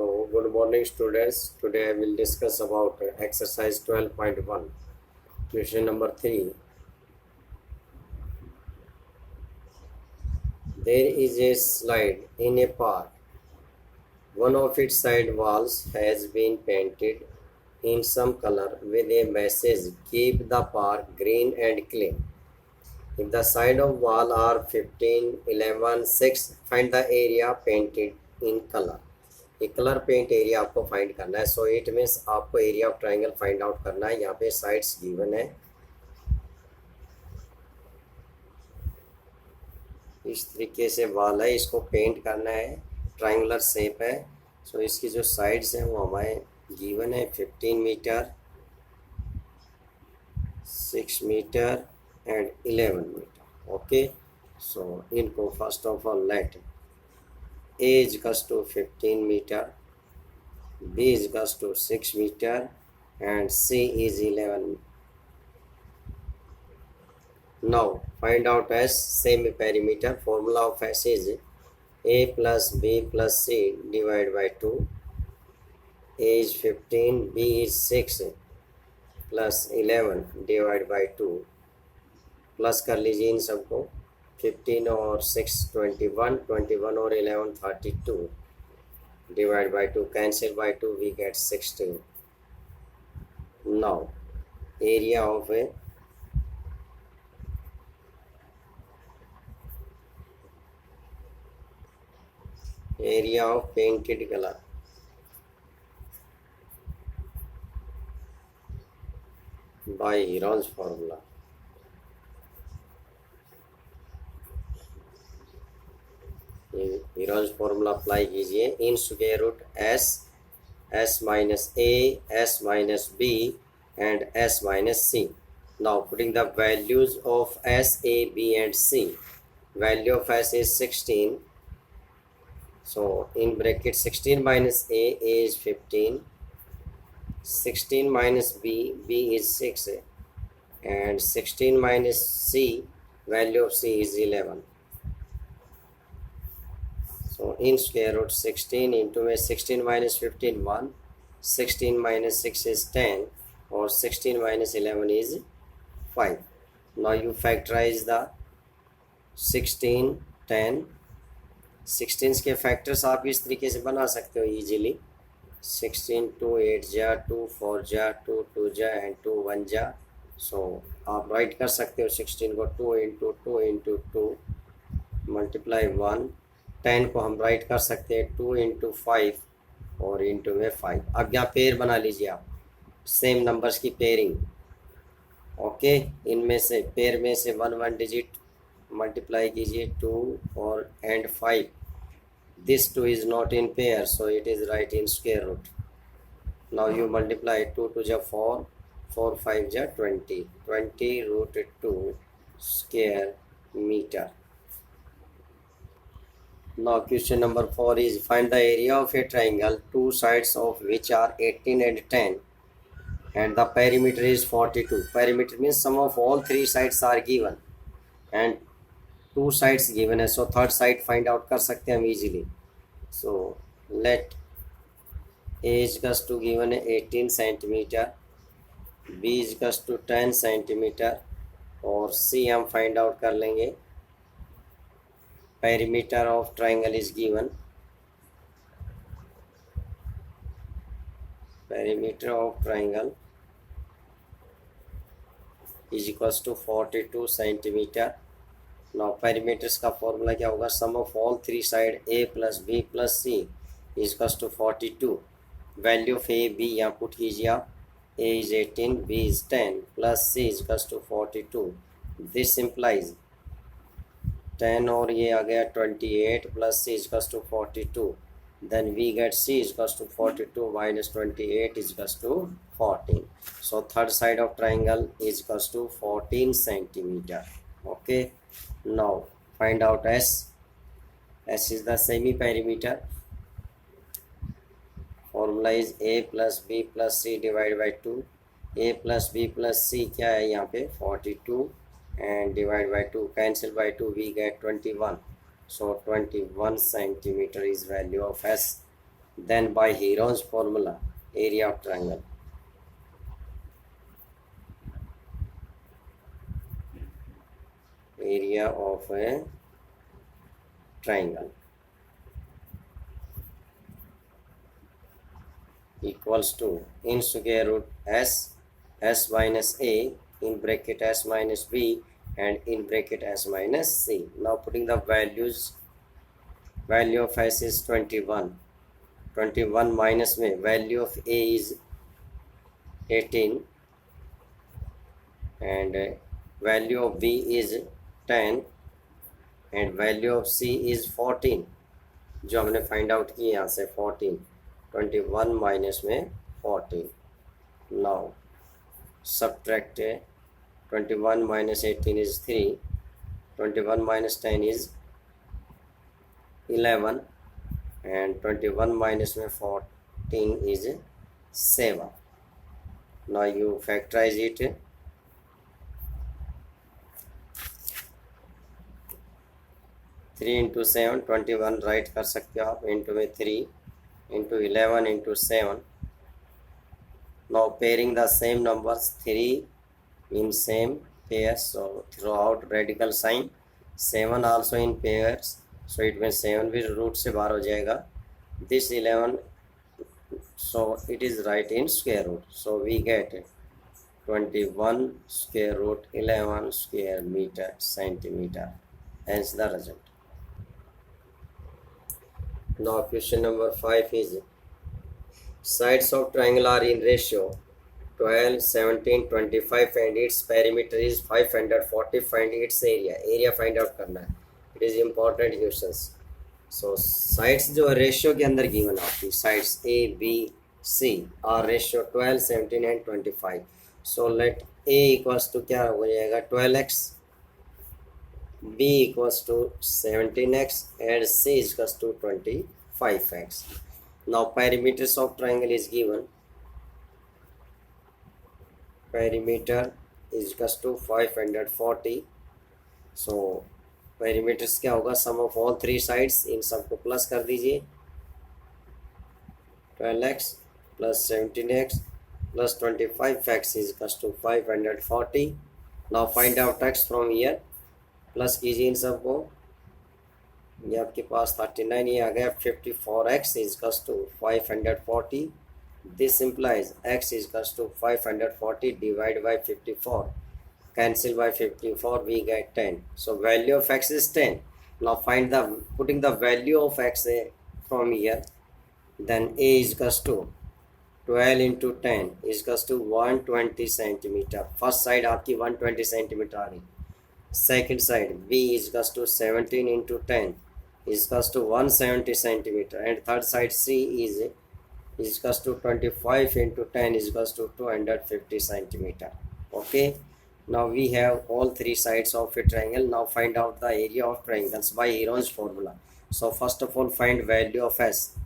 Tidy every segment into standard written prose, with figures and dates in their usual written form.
Hello, good morning students. Today I will discuss about exercise 12.1. Question number 3. There is a slide in a park. One of its side walls has been painted in some color with a message, keep the park green and clean. If the side of wall are 15, 11, 6, find the area painted in color. ये colour paint area आपको find करना है. So it means आपको area of triangle find out करना है. यहाँ पे sides given है, इस तरीके से वाल है, इसको पेंट करना है, ट्राइंगुलर शेप है. सो इसकी जो साइड्स हैं वो हमें गिवन है 15 metre, 6 metre and 11 metre. Okay, so इनको first of all let A is equals to 15 meter, B is equals to 6 meter and C is 11. Now find out S semi perimeter. Formula of S is A plus B plus C divided by 2. A is 15, B is 6 plus 11 divided by 2. Plus कर लीजिए इन सबको. 15 और 6 21, 21 और 11 32, divide by 2, cancel by 2, we get 16. Now area of painted colour by Heron's formula. Heron's formula apply कीजिए. In square root s minus a, s minus b and s minus c. Now putting the values of s, a, b and c. Value of s is 16. So in bracket 16 minus a is 15, 16 minus b, b is 6 and 16 minus C, value of C is 11. So in square root 16 into 16 minus 15 1, 16 minus 6 is 10 or 16 minus 11 is 5. Now you factorize the 16, 10. 16 के factors आप इस तरीके से बना सकते हो easily. 16 2 8 जा, 2 4 जा, 2 2 जा एंड 2 1 जा. सो आप राइट कर सकते हो 16 को 2 इंटू 2 इंटू 2 मल्टीप्लाई 1. 10 को हम राइट कर सकते हैं 2 इंटू 5 और इंटू में 5. अब यहाँ पेयर बना लीजिए आप, सेम नंबर्स की पेयरिंग. ओके, इनमें से पेयर में से 1 1 डिजिट मल्टीप्लाई कीजिए 2 और and 5. This 2 is not in pair, so it is right in square root. Now you multiply 2 2 जा 4, 4 5 जा 20, 20 root 2 square metre. Now question number 4 is find the area of a triangle, two sides of which are 18 and 10 and the perimeter is 42. Perimeter means sum of all three sides are given and two sides given है. So third side find out कर सकते हैं हम easily. So let A is equals to given है 18 centimeter, B is equals to 10 centimeter और C हम find out कर लेंगे. Perimeter of triangle is given. Perimeter of triangle is equals to 42 centimeter. Now perimeters का formula क्या होगा? Sum of all three side A plus B plus C is equals to 42. Value of A B यहाँ put कीजिए आप. A is 18, B is 10 plus C is equals to 42. This implies 10 और ये आ गया 28 plus C is equals to 42. Then we get C is equals to 42 minus 28 is equals to 14. So third side of triangle is equals to 14 centimeter. Okay. Now find out S. S is the semi perimeter. Formula is A plus B plus C divided by 2. A plus B plus C क्या है यहाँ पे 42 and divide by 2, cancel by 2, we get 21. So 21 centimeter is value of S. then by Heron's formula, area of triangle. Area of a triangle equals to in square root s minus a in bracket s minus b and in bracket s minus c. Now putting the values, value of s is 21. 21 minus में value of a is 18 and value of b is 10 and value of c is 14 जो हमने find out किए यहाँ से 14. 21 minus में 14. Now subtract 21 minus 18 is 3. 21 minus 10 is 11 and 21 minus 14 is 7. Now you factorize it. 3 into 7 21 right कर सकते हो आप. इंटू में 3 into 11 into 7. Now pairing the same numbers, 3 in same pairs, so throw out radical sign. 7 also in pairs, so it means 7 भी root से बाहर हो जाएगा. This 11, so it is right in square root, so we get 21 square root 11 square meter centimeter. Hence the result. Now question number 5 is sides of triangle are in ratio 12, 17, 25 and its perimeter is 540. Find its area. Area find out करना है. It is important questions. So sides जो ratio के अंदर given आपकी sides A, B, C are ratio 12, 17 and 25. So let A equals to क्या हो जाएगा 12x, B equals to 17x and C is equals to 25x. Now perimeters of triangle is given. Perimeter is equals to 540. So perimeters क्या होगा sum of all three sides. इन सबको plus कर दीजिए. 12x plus 17x plus 25x is equals to 540. Now find out x from here. Plus कीजिए इन सबको. ये आपके पास 39 ये आ गया. 54x is equals to 540. This implies x is equals to 540 divided by 54. Cancel by 54 we get 10. So value of x is 10. Now find the putting the value of x from here. Then a is equals to 12 into 10 is equals to 120 centimeter. First side आपकी 120 centimeter आ रही. Second side b is equals to 17 into 10 is equals to 170 centimeter and third side c is equals to 25 into 10 is equals to 250 centimeter. Okay, now we have all three sides of a triangle. Now find out the area of triangles by Heron's formula. So first of all find value of s.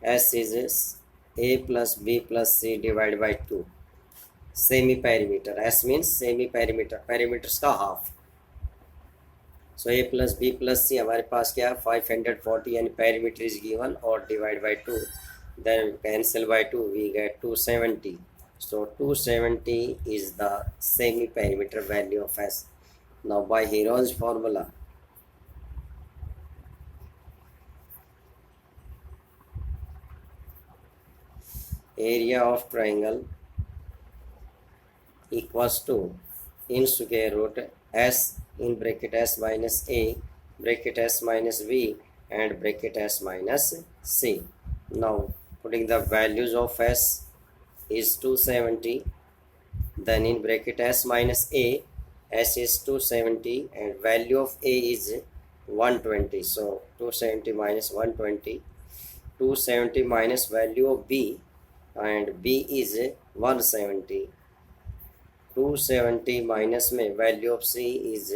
S is a plus b plus c divided by 2. Semi perimeter. S means semi perimeter. Perimeters का half. So a plus b plus c हमारे पास क्या है 540 and perimeter is given or divide by 2. Then cancel by 2 we get 270. So 270 is the semi perimeter value of S. Now by Heron's formula, area of triangle equals to in square root s in bracket s minus a bracket s minus b and bracket s minus c. Now putting the values of s is 270. Then in bracket s minus a, s is 270 and value of a is 120. So 270 minus 120. 270 minus value of b and b is 170. 270 minus में value of c is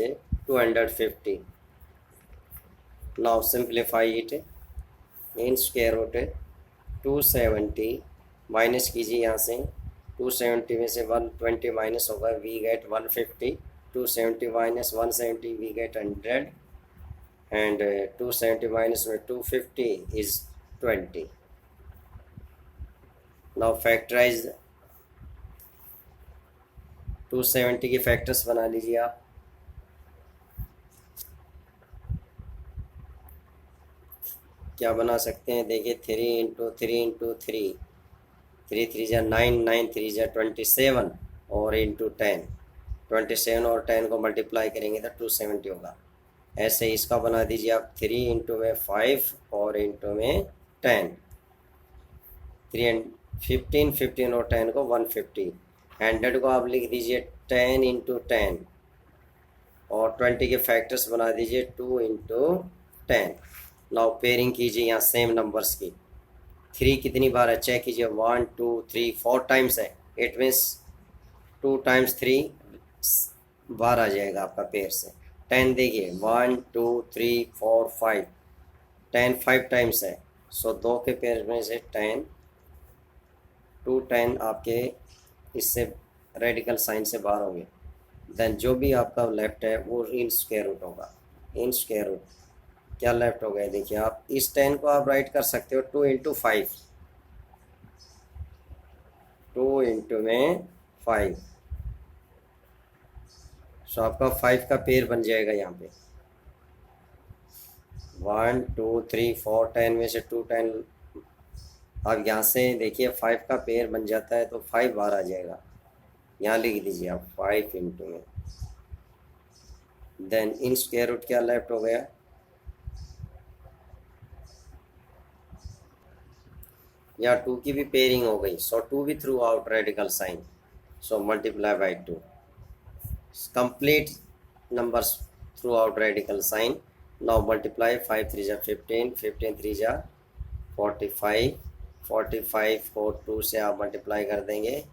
250. Now simplify it. In square root 270 minus कीजिए यहाँ से. 270 में से 120 minus होगा we get 150. 270 minus 170 we get 100 and 270 minus में 250 is 20. Now factorise 270 के factors बना लीजिए आप। क्या बना सकते हैं, देखिए 3 3 जा 9, 9 जा 27 और इंटू 10, 27 और 10 को मल्टीप्लाई करेंगे तो 270 होगा। ऐसे इसका बना दीजिए आप 3 इंटू में 5 और इंटू में 10, 3 15, 15 और 10 को 150। 100 को आप लिख दीजिए 10 इंटू 10 और 20 के फैक्टर्स बना दीजिए 2 इंटू 10। नाउ पेयरिंग कीजिए यहाँ सेम नंबर्स की। 3 कितनी बार है चेक कीजिए, 1 2 3 4 टाइम्स है। इट मीन्स 2 टाइम्स 3 बार आ जाएगा आपका पेयर से। 10 देखिए 1 2 3 4 5, 10 5 टाइम्स है। सो 2 के पेयर में से 10 2 10 आपके इससे रेडिकल साइन से बाहर होंगे। देन जो भी आपका लेफ्ट है वो इन स्क्वायर रूट होगा। इन स्क्वायर रूट क्या लेफ्ट हो गया, देखिए आप इस 10 को आप राइट कर सकते हो 2 इंटू 5, 2 इंटू में 5। सो आपका 5 का पेयर बन जाएगा यहाँ पे। 1 2 3 4 10 में से 2 10, अब यहाँ से देखिए 5 का पेयर बन जाता है तो 5 बार आ जाएगा। यहाँ लिख दीजिए आप 5 इंटू में, देन इन स्क्वायर रूट क्या लेफ्ट हो गया, या 2 की भी पेयरिंग हो गई। सो 2 भी throughout radical sign, so multiply by 2, complete numbers throughout radical sign. Now multiply 5 3 जा 15, 15 3 जा 45, 45 को 2 से आप मल्टीप्लाई कर देंगे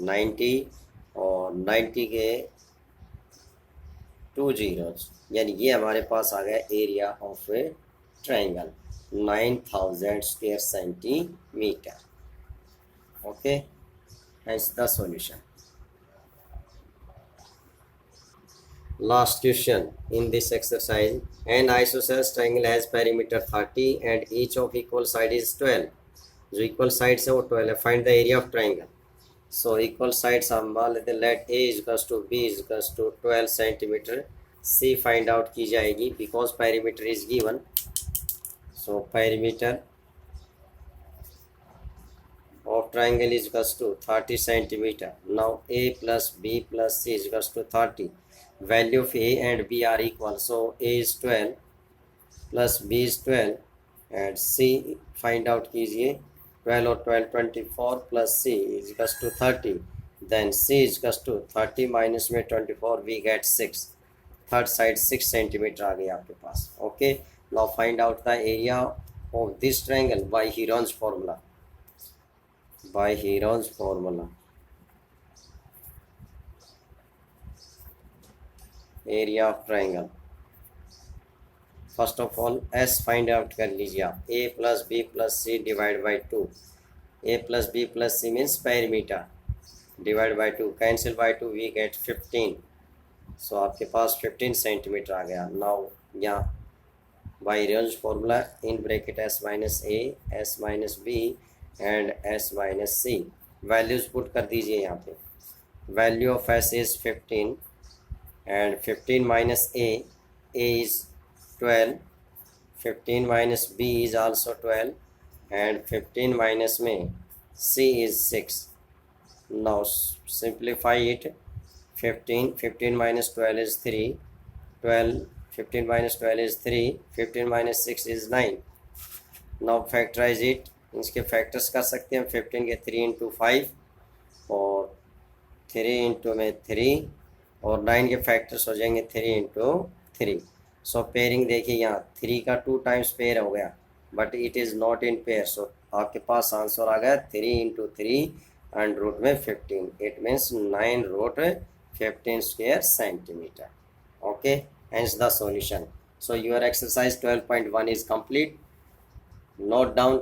90 और 90 के 2 जीरोज, यानी ये हमारे पास आ गया area of A triangle 9000 square centimetre. Okay, hence the solution. Last question in this exercise, an isosceles triangle has perimeter 30 and each of equal side is 12. जो equal sides है वो 12 है। Find the area of triangle. So equal sides हम मान लेते हैं, let A is equals to B is equals to 12 centimeter, C find out की जाएगी because perimeter is given. So perimeter of triangle is equals to 30 centimeter. Now A plus B plus C is equals to 30. Value of A and B are equal. So A is 12 plus B is 12 and C find out कीजिए 12 और 12 24 plus C is equals to 30. Then C is equals to 30 minus में 24 we get 6. Third side 6 centimeter आ गई आपके पास। Okay, now find out the area of this triangle by Heron's formula. By Heron's formula, area of triangle, first of all S find out कर लीजिए आप। A plus B plus C divide by 2, A plus B plus C means perimeter, divide by 2, cancel by 2 we get 15। So आपके पास 15 centimetre आ गया। Now यहाँ by range formula in bracket S minus A, S minus B and S minus C, values put कर दीजिए यहाँ पे। Value of S is 15 and 15 minus A is 12, 15 minus B is also 12 and 15 minus में C is 6. Now simplify it, 15 minus 12 is 3, 15 minus 12 is 3, 15 minus 6 is 9. Now factorize it, इसके factors कर सकते हैं 15 के 3 इंटू 5 और 3 इंटू में 3 और 9 के फैक्टर्स हो जाएंगे 3 इंटू 3। सो पेयरिंग देखिए यहाँ 3 का 2 टाइम्स पेयर हो गया but it is not in pair. So आपके पास आंसर आ गया 3 इंटू 3 एंड रूट में 15, it means 9 root 15 square centimetre. Okay, hence the solution. So your exercise 12.1 is complete. Note down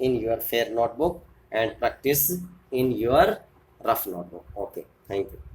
in your fair notebook and practice in your rough notebook. Okay, thank you.